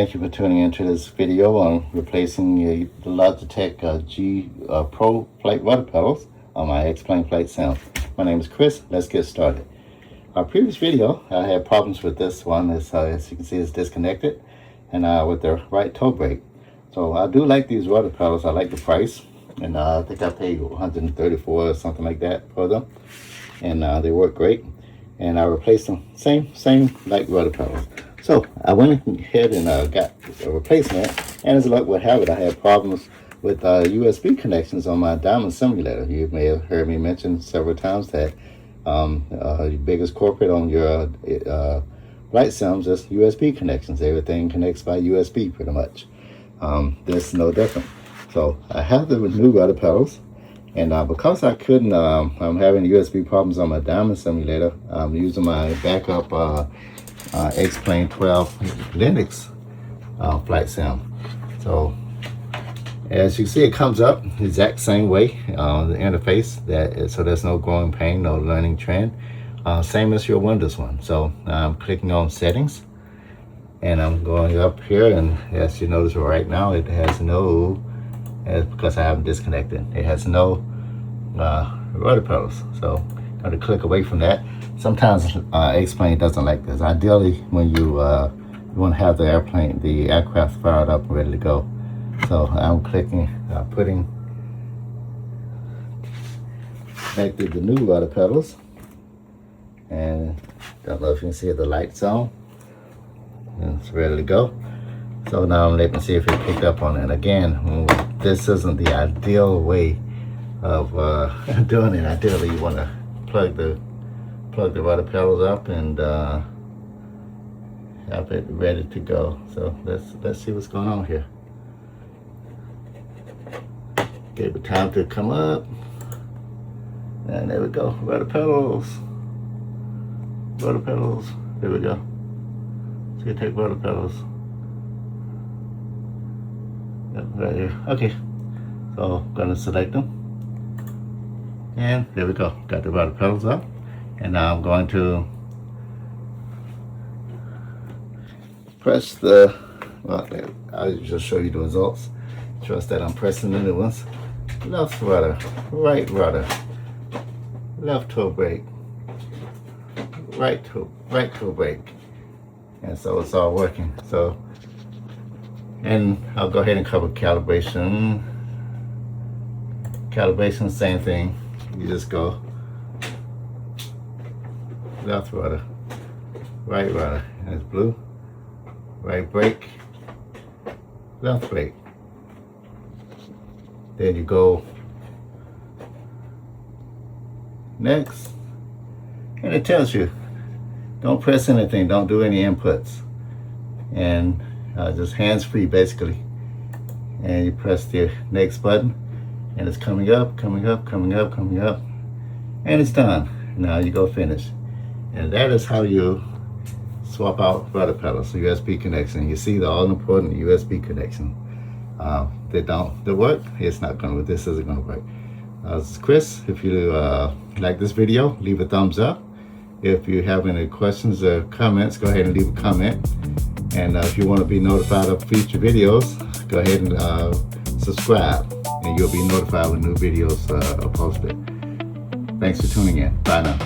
thank you for tuning into this video on replacing the Logitech G Pro flight rudder pedals on my X-Plane flight sim. My name is Chris. Let's get started. Our previous video, I had problems with this one. As you can see, it's disconnected, and with the right toe brake. So I do like these rudder pedals. I like the price, and I think I paid $134 or something like that for them, and they work great. And I replaced them, same like rudder pedals. So I went ahead and got a replacement, and as luck would have it, I had problems with USB connections on my Diamond simulator. You may have heard me mention several times that your biggest corporate on your flight sims is USB connections. Everything connects by USB pretty much. This is no different. So I have the new rudder pedals, and because I couldn't, I'm having USB problems on my Diamond simulator. I'm using my backup X-Plane 12 Linux flight sim. So as you see, it comes up the exact same way on the interface, so there's no growing pain, no learning trend. Same as your Windows one. So I'm clicking on settings, and I'm going up here, and as you notice right now, it has no, because I haven't disconnected, it has no rudder pedals. So I'm going to click away from that. Sometimes X-Plane doesn't like this. Ideally, when you want to have the aircraft fired up and ready to go. So I'm clicking, connected the new rudder pedals, and don't know if you can see the lights on. And it's ready to go. So now I'm letting see if it picked up on it. Again, this isn't the ideal way of doing it. Ideally, you want to plug the rudder pedals up and have it ready to go. So let's see what's going on here. Give it time to come up, and there we go. Rudder pedals. There we go. So you take rudder pedals. Yep, right here. Okay. So I'm gonna select them, and there we go. Got the rudder pedals up, and now I'm going to press the. Well, I'll just show you the results. Trust that I'm pressing the new ones. Left rudder, right rudder, left toe brake, right toe brake, and so it's all working. So, and I'll go ahead and cover calibration. Calibration, same thing. You just go left rudder, right rudder, and it's blue. Right brake, left brake. Then you go next, and it tells you don't press anything, don't do any inputs, and just hands-free basically. And you press the next button, and it's coming up, and it's done. Now you go finish, and that is how you swap out rudder pedals, USB connection. You see the all-important USB connection. They work. It's not gonna work. This isn't gonna work. This is Chris. If you like this video, leave a thumbs up. If you have any questions or comments, go ahead and leave a comment. And if you want to be notified of future videos, go ahead and subscribe, and you'll be notified when new videos are posted. Thanks for tuning in. Bye now.